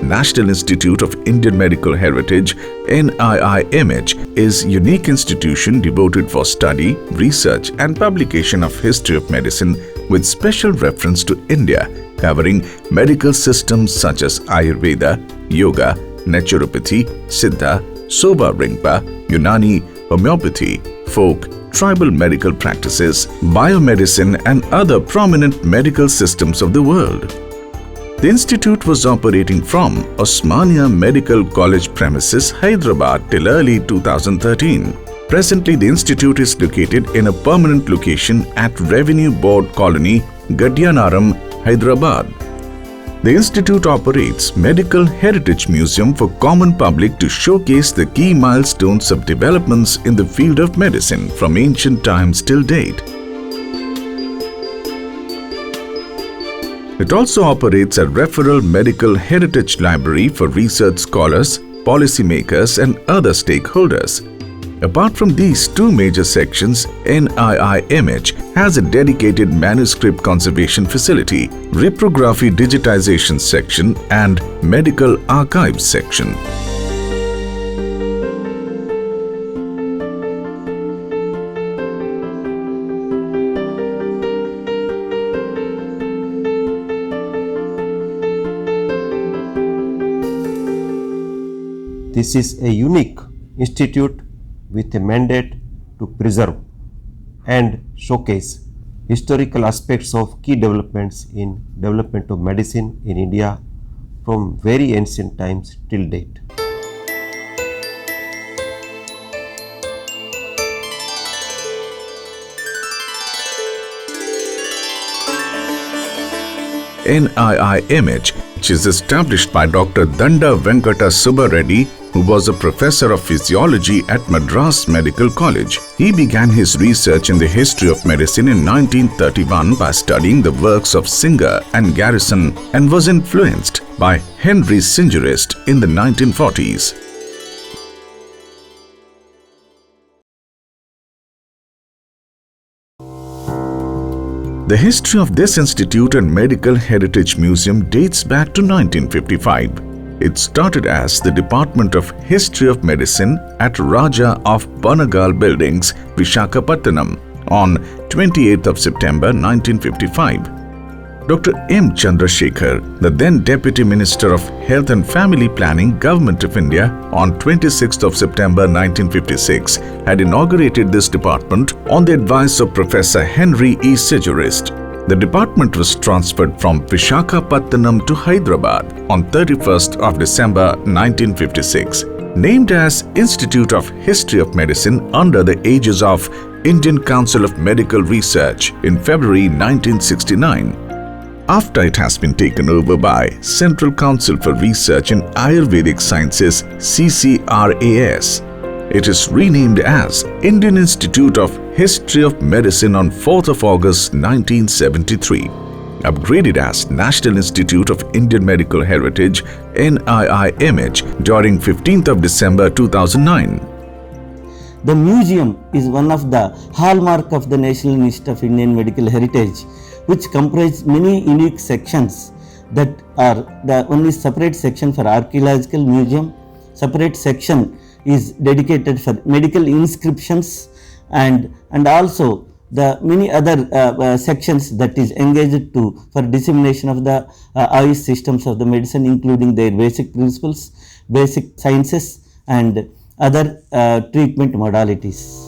National Institute of Indian Medical Heritage (NIIMH) is a unique institution devoted for study, research and publication of history of medicine with special reference to India, covering medical systems such as Ayurveda, Yoga, Naturopathy, Siddha, Soba Ringpa, Unani, Homeopathy, folk, tribal medical practices, biomedicine and other prominent medical systems of the world. The institute was operating from Osmania Medical College premises, Hyderabad till early 2013. Presently, the institute is located in a permanent location at Revenue Board Colony, Gadyanaram, Hyderabad. The institute operates Medical Heritage Museum for common public to showcase the key milestones of developments in the field of medicine from ancient times till date. It also operates a referral medical heritage library for research scholars, policymakers and other stakeholders. Apart from these two major sections, NIIMH has a dedicated manuscript conservation facility, reprography digitization section and medical archives section. This is a unique institute with a mandate to preserve and showcase historical aspects of key developments in development of medicine in India from very ancient times till date. NIIMH, which is established by Dr. Danda Venkata Subba Reddy, who was a professor of physiology at Madras Medical College. He began his research in the history of medicine in 1931 by studying the works of Singer and Garrison and was influenced by Henry Singerist in the 1940s. The history of this institute and Medical Heritage Museum dates back to 1955. It started as the Department of History of Medicine at Raja of Banagal Buildings, Visakhapatnam on 28th of September 1955. Dr. M. Chandrasekhar, the then Deputy Minister of Health and Family Planning, Government of India, on 26th of September 1956, had inaugurated this department on the advice of Professor Henry E. Singerist. The department was transferred from Visakhapatnam to Hyderabad on 31st of December 1956. Named as Institute of History of Medicine under the aegis of Indian Council of Medical Research in February 1969. After it has been taken over by Central Council for Research in Ayurvedic Sciences (CCRAS), it is renamed as Indian Institute of History of Medicine on 4th of August 1973, upgraded as National Institute of Indian Medical Heritage (NIIMH) during 15th of December 2009. The museum is one of the hallmark of the National Institute of Indian Medical Heritage, which comprise many unique sections that are the only separate section for archaeological museum, separate section is dedicated for medical inscriptions and also the many other sections that is engaged to for dissemination of the Ayush systems of the medicine, including their basic principles, basic sciences and other treatment modalities.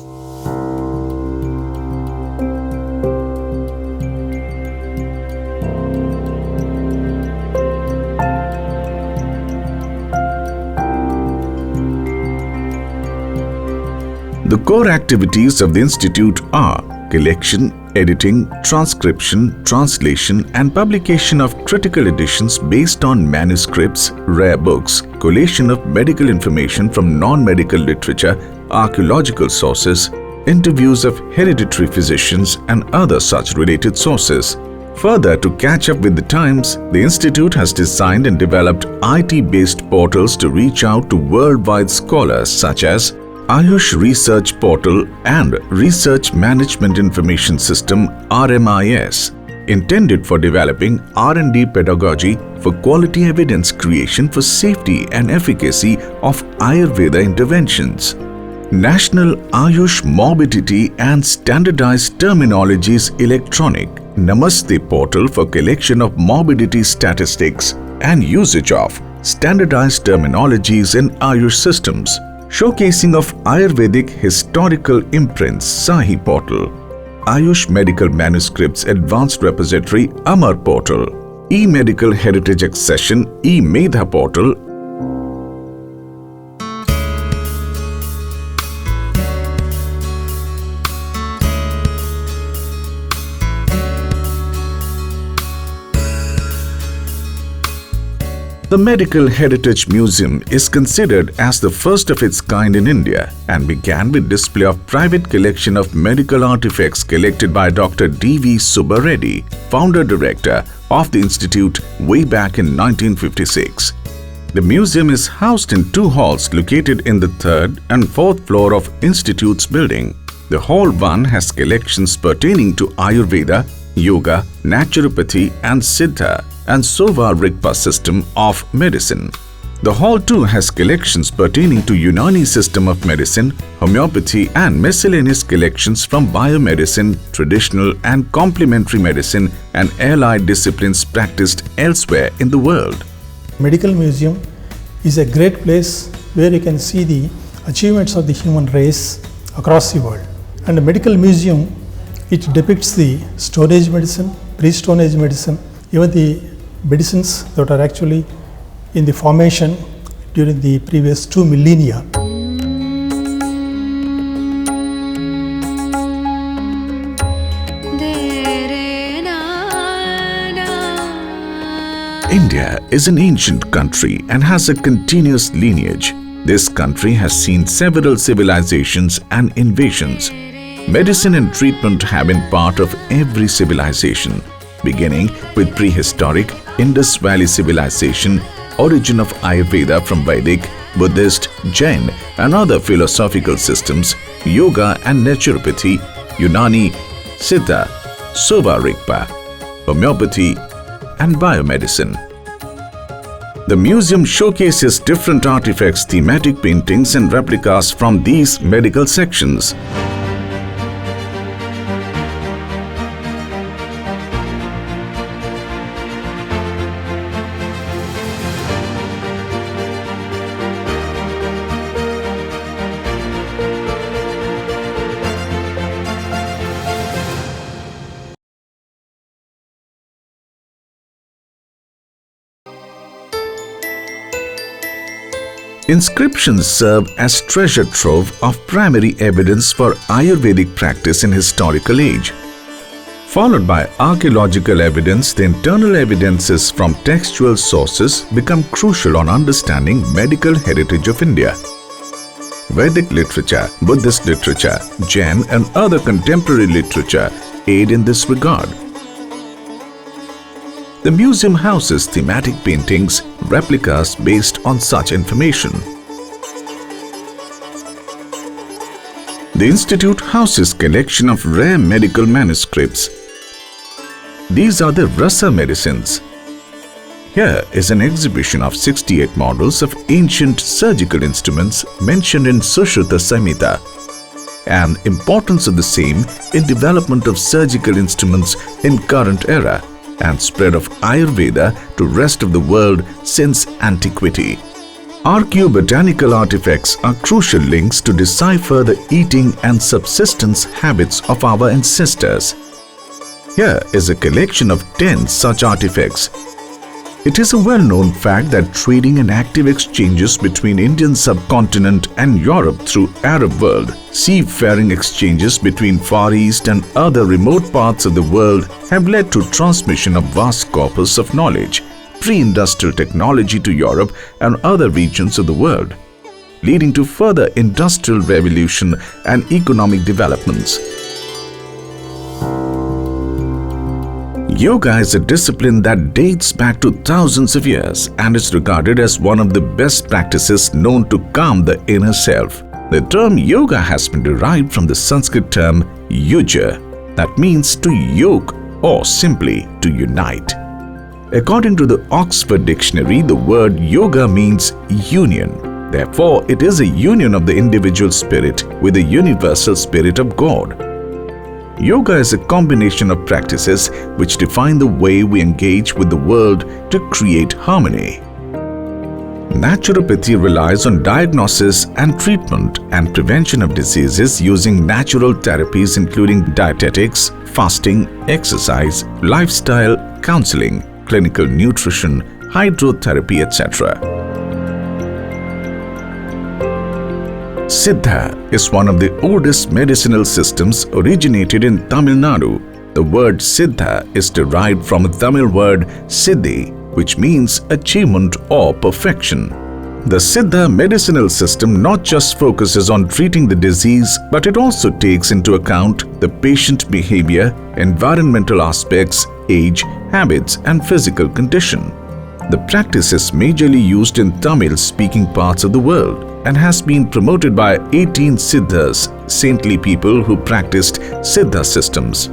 The core activities of the Institute are collection, editing, transcription, translation and publication of critical editions based on manuscripts, rare books, collation of medical information from non-medical literature, archaeological sources, interviews of hereditary physicians and other such related sources. Further, to catch up with the times, the Institute has designed and developed IT-based portals to reach out to worldwide scholars such as Ayush Research Portal and Research Management Information System (RMIS), intended for developing R&D pedagogy for quality evidence creation for safety and efficacy of Ayurveda interventions. National Ayush Morbidity and Standardized Terminologies Electronic Namaste portal for collection of morbidity statistics and usage of standardized terminologies in Ayush systems. Showcasing of Ayurvedic historical imprints Sahi portal. Ayush Medical Manuscripts Advanced Repository Amar portal. E-Medical Heritage Accession E-Medha portal. The Medical Heritage Museum is considered as the first of its kind in India and began with display of private collection of medical artifacts collected by Dr. D.V. Subba Reddy, founder-director of the institute way back in 1956. The museum is housed in two halls located in the third and fourth floor of Institute's building. The Hall 1 has collections pertaining to Ayurveda, Yoga, Naturopathy and Siddha and Sova Rigpa system of medicine. The Hall 2 has collections pertaining to Unani system of medicine, homeopathy and miscellaneous collections from biomedicine, traditional and complementary medicine and allied disciplines practiced elsewhere in the world. Medical Museum is a great place where you can see the achievements of the human race across the world. And the Medical Museum, it depicts the Stone Age medicine, pre-Stone Age medicine, even the medicines that are actually in the formation during the previous 2 millennia. India is an ancient country and has a continuous lineage. This country has seen several civilizations and invasions. Medicine and treatment have been part of every civilization, beginning with prehistoric Indus Valley civilization, origin of Ayurveda from Vedic, Buddhist, Jain and other philosophical systems, Yoga and Naturopathy, Unani, Siddha, Sova Rigpa, homeopathy and biomedicine. The museum showcases different artifacts, thematic paintings and replicas from these medical sections. Inscriptions serve as treasure trove of primary evidence for Ayurvedic practice in historical age. Followed by archaeological evidence, the internal evidences from textual sources become crucial on understanding medical heritage of India. Vedic literature, Buddhist literature, Jain and other contemporary literature aid in this regard. The museum houses thematic paintings, replicas based on such information. The institute houses collection of rare medical manuscripts. These are the Rasa medicines. Here is an exhibition of 68 models of ancient surgical instruments mentioned in Sushruta Samhita and importance of the same in development of surgical instruments in current era and spread of Ayurveda to rest of the world since antiquity. Archaeobotanical artifacts are crucial links to decipher the eating and subsistence habits of our ancestors. Here is a collection of 10 such artifacts. It is a well-known fact that trading and active exchanges between Indian subcontinent and Europe through Arab world, seafaring exchanges between Far East and other remote parts of the world have led to transmission of vast corpus of knowledge, pre-industrial technology to Europe and other regions of the world, leading to further industrial revolution and economic developments. Yoga is a discipline that dates back to thousands of years and is regarded as one of the best practices known to calm the inner self. The term yoga has been derived from the Sanskrit term yuja, that means to yoke or simply to unite. According to the Oxford Dictionary, the word yoga means union. Therefore, it is a union of the individual spirit with the universal spirit of God. Yoga is a combination of practices which define the way we engage with the world to create harmony. Naturopathy relies on diagnosis and treatment and prevention of diseases using natural therapies including dietetics, fasting, exercise, lifestyle, counseling, clinical nutrition, hydrotherapy, etc. Siddha is one of the oldest medicinal systems originated in Tamil Nadu. The word Siddha is derived from a Tamil word Siddhi, which means achievement or perfection. The Siddha medicinal system not just focuses on treating the disease, but it also takes into account the patient behavior, environmental aspects, age, habits, and physical condition. The practice is majorly used in Tamil-speaking parts of the world and has been promoted by 18 Siddhas, saintly people who practiced Siddha systems.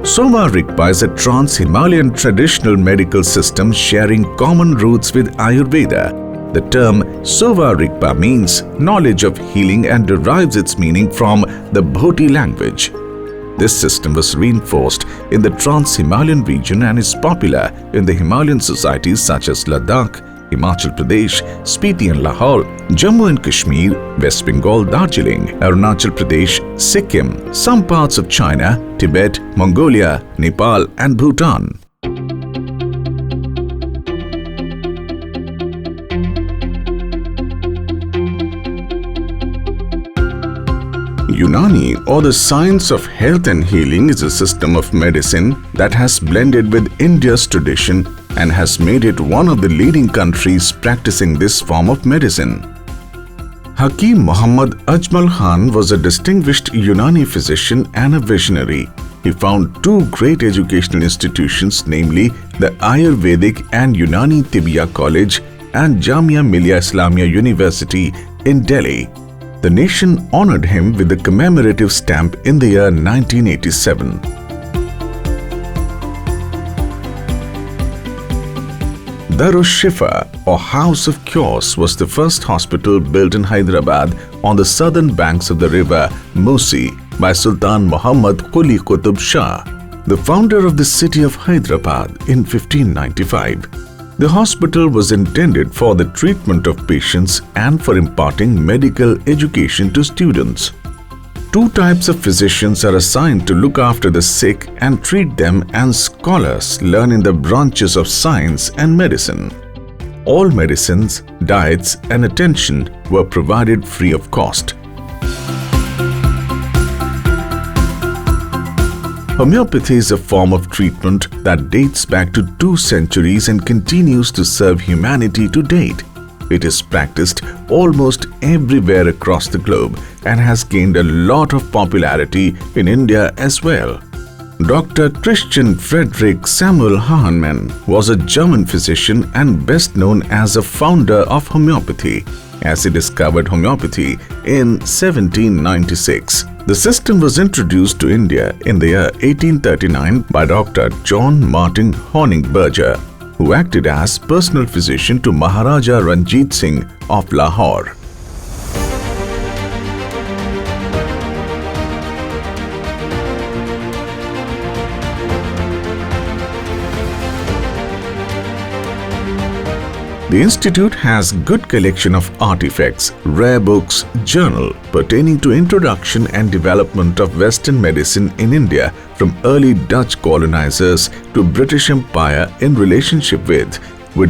Sova Rigpa is a trans-Himalayan traditional medical system sharing common roots with Ayurveda. The term Sova Rigpa means knowledge of healing and derives its meaning from the Bhoti language. This system was reinforced in the trans-Himalayan region and is popular in the Himalayan societies such as Ladakh, Himachal Pradesh, Spiti and Lahore, Jammu and Kashmir, West Bengal, Darjeeling, Arunachal Pradesh, Sikkim, some parts of China, Tibet, Mongolia, Nepal and Bhutan. Unani, or the science of health and healing, is a system of medicine that has blended with India's tradition and has made it one of the leading countries practicing this form of medicine. Hakim Muhammad Ajmal Khan was a distinguished Unani physician and a visionary. He founded two great educational institutions, namely the Ayurvedic and Unani Tibbiya College and Jamia Millia Islamia University in Delhi. The nation honored him with the commemorative stamp in the year 1987. Darus Shifa, or House of Cures, was the first hospital built in Hyderabad on the southern banks of the river Musi by Sultan Muhammad Quli Qutub Shah, the founder of the city of Hyderabad in 1595. The hospital was intended for the treatment of patients and for imparting medical education to students. Two types of physicians are assigned to look after the sick and treat them, and scholars learn in the branches of science and medicine. All medicines, diets, and attention were provided free of cost. Homeopathy is a form of treatment that dates back to 2 centuries and continues to serve humanity to date. It is practiced almost everywhere across the globe and has gained a lot of popularity in India as well. Dr. Christian Friedrich Samuel Hahnemann was a German physician and best known as a founder of homeopathy, as he discovered homeopathy in 1796. The system was introduced to India in the year 1839 by Dr. John Martin Honigberger, who acted as personal physician to Maharaja Ranjit Singh of Lahore. The institute has good collection of artifacts, rare books, journal pertaining to introduction and development of Western medicine in India from early Dutch colonizers to British Empire in relationship with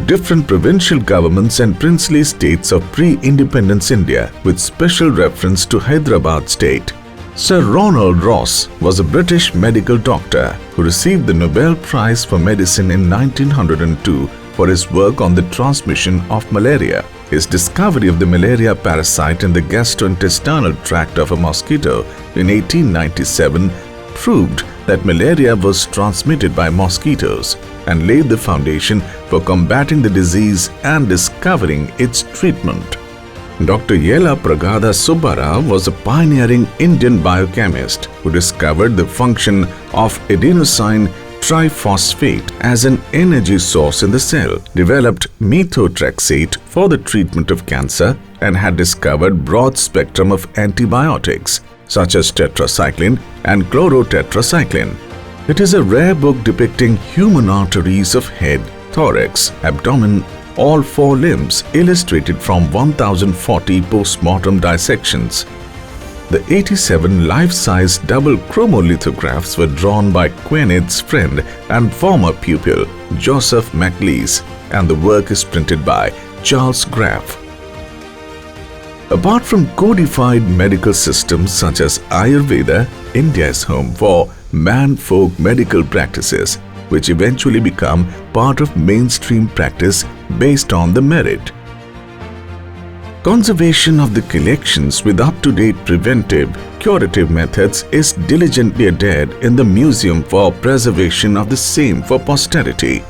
different provincial governments and princely states of pre-independence India, with special reference to Hyderabad state. Sir Ronald Ross was a British medical doctor who received the Nobel Prize for Medicine in 1902 for his work on the transmission of malaria. His discovery of the malaria parasite in the gastrointestinal tract of a mosquito in 1897 proved that malaria was transmitted by mosquitoes and laid the foundation for combating the disease and discovering its treatment. Dr. Yella Pragada Subbarao was a pioneering Indian biochemist who discovered the function of adenosine triphosphate as an energy source in the cell, developed methotrexate for the treatment of cancer, and had discovered broad spectrum of antibiotics such as tetracycline and chlorotetracycline. It is a rare book depicting human arteries of head, thorax, abdomen, all four limbs, illustrated from 1040 post-mortem dissections. The 87 life-size double chromolithographs were drawn by Quenet's friend and former pupil Joseph MacLeish, and the work is printed by Charles Graff. Apart from codified medical systems such as Ayurveda, India is home for man-folk medical practices, which eventually become part of mainstream practice based on the merit. Conservation of the collections with up-to-date preventive, curative methods is diligently adhered in the museum for preservation of the same for posterity.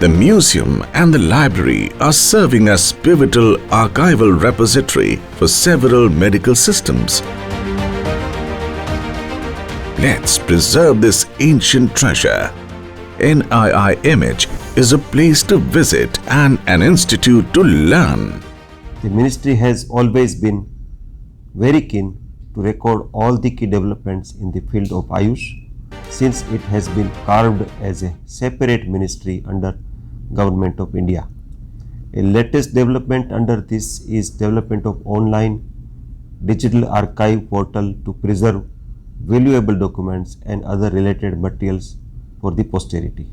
The museum and the library are serving as pivotal archival repository for several medical systems. Let's preserve this ancient treasure. NIIMH is a place to visit and an institute to learn. The ministry has always been very keen to record all the key developments in the field of Ayush, since it has been carved as a separate ministry under Government of India. A latest development under this is development of online digital archive portal to preserve valuable documents and other related materials for the posterity.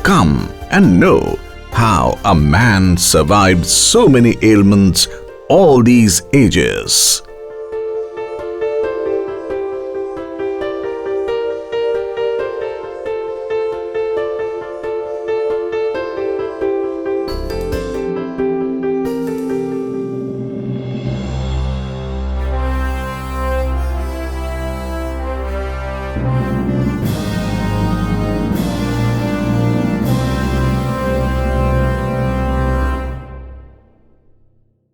Come and know how a man survived so many ailments all these ages.